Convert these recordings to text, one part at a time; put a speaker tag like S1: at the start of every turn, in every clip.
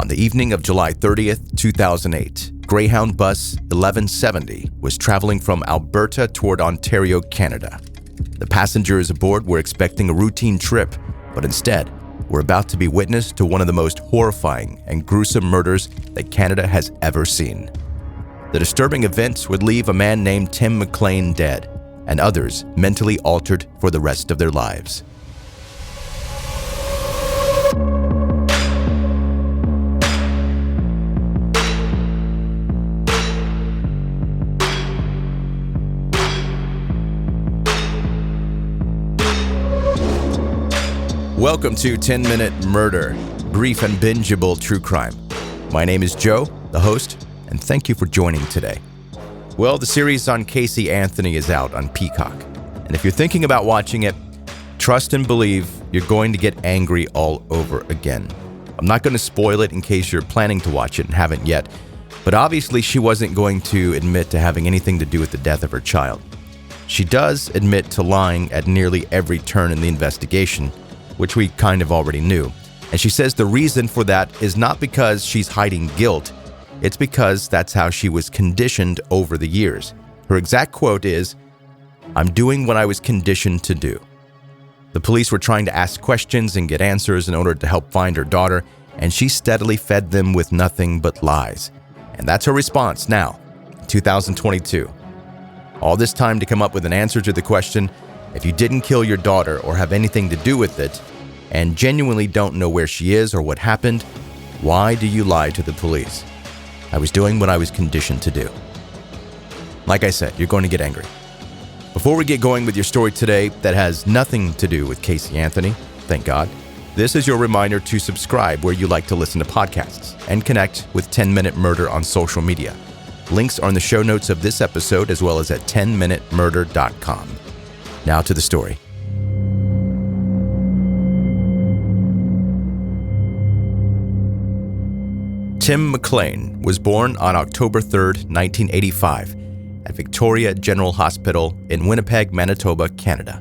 S1: On the evening of July 30th, 2008, Greyhound bus 1170 was traveling from Alberta toward Ontario, Canada. The passengers aboard were expecting a routine trip, but instead were about to be witness to one of the most horrifying and gruesome murders that Canada has ever seen. The disturbing events would leave a man named Tim McLean dead and others mentally altered for the rest of their lives. Welcome to 10-Minute Murder, brief and bingeable true crime. My name is Joe, the host, and thank you for joining today. Well, the series on Casey Anthony is out on Peacock, and if you're thinking about watching it, trust and believe you're going to get angry all over again. I'm not going to spoil it in case you're planning to watch it and haven't yet, but obviously she wasn't going to admit to having anything to do with the death of her child. She does admit to lying at nearly every turn in the investigation, which we kind of already knew. And she says the reason for that is not because she's hiding guilt, it's because that's how she was conditioned over the years. Her exact quote is, "I'm doing what I was conditioned to do." The police were trying to ask questions and get answers in order to help find her daughter, and she steadily fed them with nothing but lies. And that's her response now, in 2022. All this time to come up with an answer to the question, if you didn't kill your daughter or have anything to do with it, and genuinely don't know where she is or what happened, why do you lie to the police? I was doing what I was conditioned to do. Like I said, you're going to get angry. Before we get going with your story today that has nothing to do with Casey Anthony, thank God, this is your reminder to subscribe where you like to listen to podcasts and connect with 10-Minute Murder on social media. Links are in the show notes of this episode as well as at 10minutemurder.com. Now to the story. Tim McLean was born on October 3rd, 1985, at Victoria General Hospital in Winnipeg, Manitoba, Canada.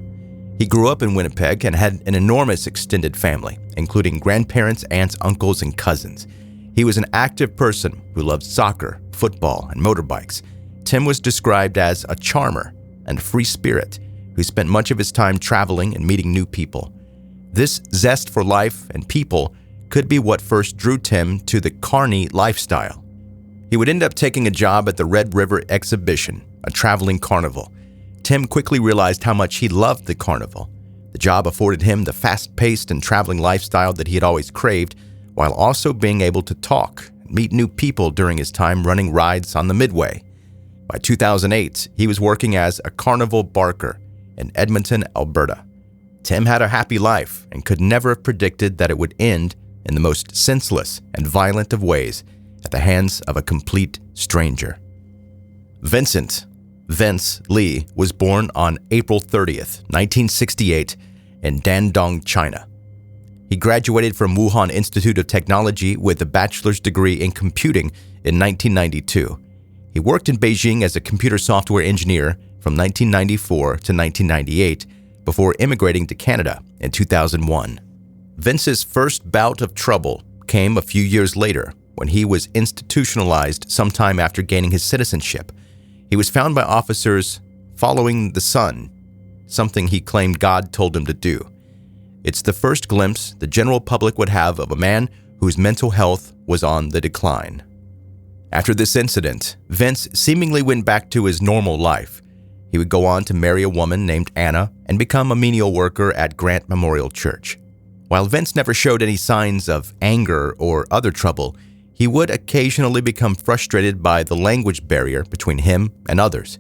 S1: He grew up in Winnipeg and had an enormous extended family, including grandparents, aunts, uncles, and cousins. He was an active person who loved soccer, football, and motorbikes. Tim was described as a charmer and a free spirit who spent much of his time traveling and meeting new people. This zest for life and people could be what first drew Tim to the carny lifestyle. He would end up taking a job at the Red River Exhibition, a traveling carnival. Tim quickly realized how much he loved the carnival. The job afforded him the fast-paced and traveling lifestyle that he had always craved, while also being able to talk and meet new people during his time running rides on the Midway. By 2008, he was working as a carnival barker in Edmonton, Alberta. Tim had a happy life and could never have predicted that it would end in the most senseless and violent of ways at the hands of a complete stranger. Vince Lee was born on April 30th, 1968 in Dandong, China. He graduated from Wuhan Institute of Technology with a bachelor's degree in computing in 1992. He worked in Beijing as a computer software engineer from 1994 to 1998 before immigrating to Canada in 2001. Vince's first bout of trouble came a few years later when he was institutionalized sometime after gaining his citizenship. He was found by officers following the sun, something he claimed God told him to do. It's the first glimpse the general public would have of a man whose mental health was on the decline. After this incident, Vince seemingly went back to his normal life. He would go on to marry a woman named Anna and become a menial worker at Grant Memorial Church. While Vince never showed any signs of anger or other trouble, he would occasionally become frustrated by the language barrier between him and others.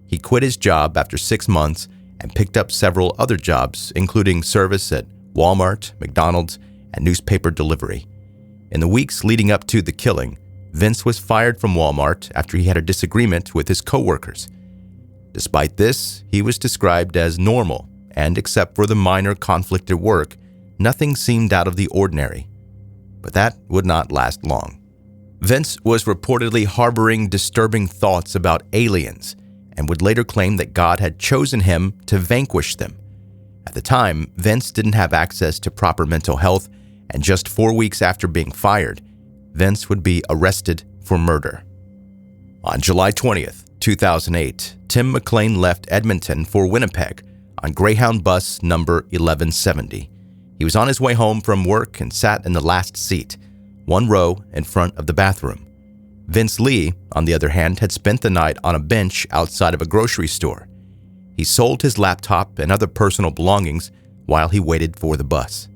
S1: He quit his job after 6 months and picked up several other jobs, including service at Walmart, McDonald's, and newspaper delivery. In the weeks leading up to the killing, Vince was fired from Walmart after he had a disagreement with his coworkers. Despite this, he was described as normal, and except for the minor conflict at work, nothing seemed out of the ordinary. But that would not last long. Vince was reportedly harboring disturbing thoughts about aliens and would later claim that God had chosen him to vanquish them. At the time, Vince didn't have access to proper mental health, and just 4 weeks after being fired, Vince would be arrested for murder. On July 20th, 2008, Tim McLean left Edmonton for Winnipeg on Greyhound bus number 1170. He was on his way home from work and sat in the last seat, one row in front of the bathroom. Vince Lee, on the other hand, had spent the night on a bench outside of a grocery store. He sold his laptop and other personal belongings while he waited for the bus.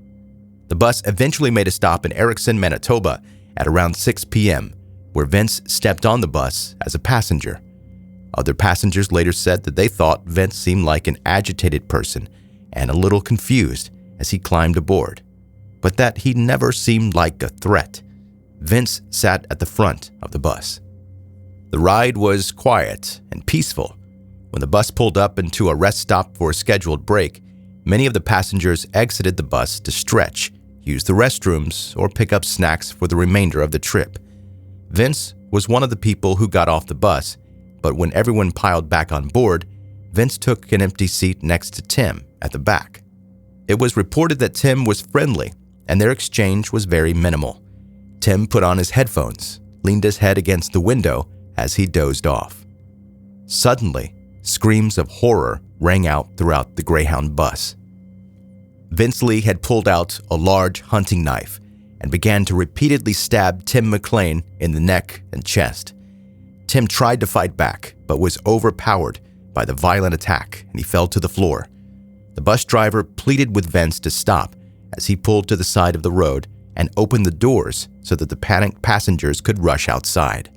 S1: The bus eventually made a stop in Erickson, Manitoba at around 6 p.m., where Vince stepped on the bus as a passenger. Other passengers later said that they thought Vince seemed like an agitated person and a little confused as he climbed aboard, but that he never seemed like a threat. Vince sat at the front of the bus. The ride was quiet and peaceful. When the bus pulled up into a rest stop for a scheduled break, many of the passengers exited the bus to stretch, use the restrooms, or pick up snacks for the remainder of the trip. Vince was one of the people who got off the bus, but when everyone piled back on board, Vince took an empty seat next to Tim at the back. It was reported that Tim was friendly, and their exchange was very minimal. Tim put on his headphones, leaned his head against the window as he dozed off. Suddenly, screams of horror rang out throughout the Greyhound bus. Vince Lee had pulled out a large hunting knife and began to repeatedly stab Tim McLean in the neck and chest. Tim tried to fight back, but was overpowered by the violent attack, and he fell to the floor. The bus driver pleaded with Vince to stop as he pulled to the side of the road and opened the doors so that the panicked passengers could rush outside.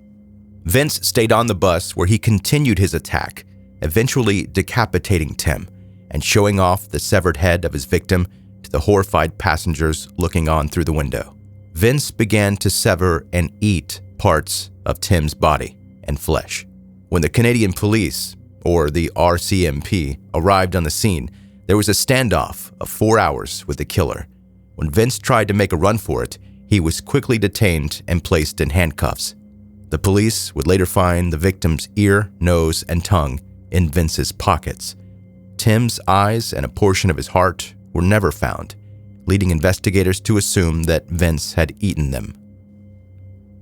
S1: Vince stayed on the bus where he continued his attack, eventually decapitating Tim and showing off the severed head of his victim to the horrified passengers looking on through the window. Vince began to sever and eat parts of Tim's body and flesh. When the Canadian police, or the RCMP, arrived on the scene, there was a standoff of 4 hours with the killer. When Vince tried to make a run for it, he was quickly detained and placed in handcuffs. The police would later find the victim's ear, nose, and tongue in Vince's pockets. Tim's eyes and a portion of his heart were never found, leading investigators to assume that Vince had eaten them.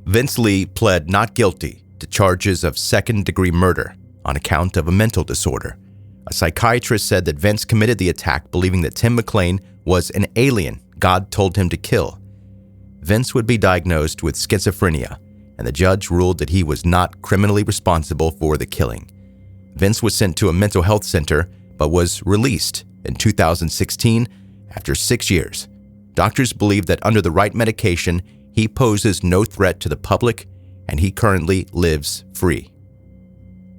S1: Vince Lee pled not guilty to charges of second-degree murder on account of a mental disorder. A psychiatrist said that Vince committed the attack believing that Tim McLean was an alien God told him to kill. Vince would be diagnosed with schizophrenia, and the judge ruled that he was not criminally responsible for the killing. Vince was sent to a mental health center but was released in 2016 after 6 years. Doctors believe that under the right medication, he poses no threat to the public and he currently lives free.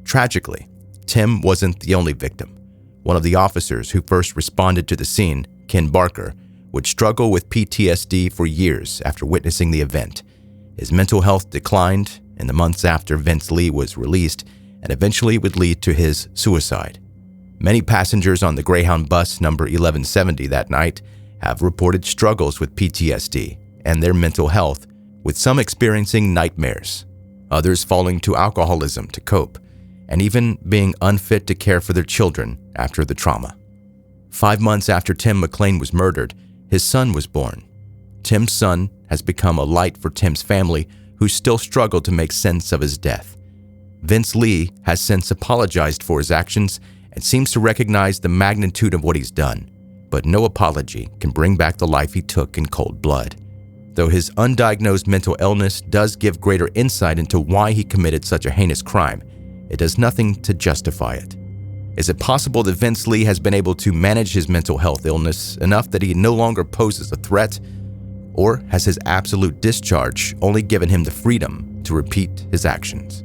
S1: Tragically, Tim wasn't the only victim. One of the officers who first responded to the scene, Ken Barker, would struggle with PTSD for years after witnessing the event. His mental health declined in the months after Vince Lee was released and eventually would lead to his suicide. Many passengers on the Greyhound bus number 1170 that night have reported struggles with PTSD and their mental health, with some experiencing nightmares, others falling to alcoholism to cope, and even being unfit to care for their children after the trauma. 5 months after Tim McLean was murdered, his son was born. Tim's son has become a light for Tim's family, who still struggle to make sense of his death. Vince Lee has since apologized for his actions and seems to recognize the magnitude of what he's done, but no apology can bring back the life he took in cold blood. Though his undiagnosed mental illness does give greater insight into why he committed such a heinous crime, it does nothing to justify it. Is it possible that Vince Lee has been able to manage his mental health illness enough that he no longer poses a threat? Or has his absolute discharge only given him the freedom to repeat his actions?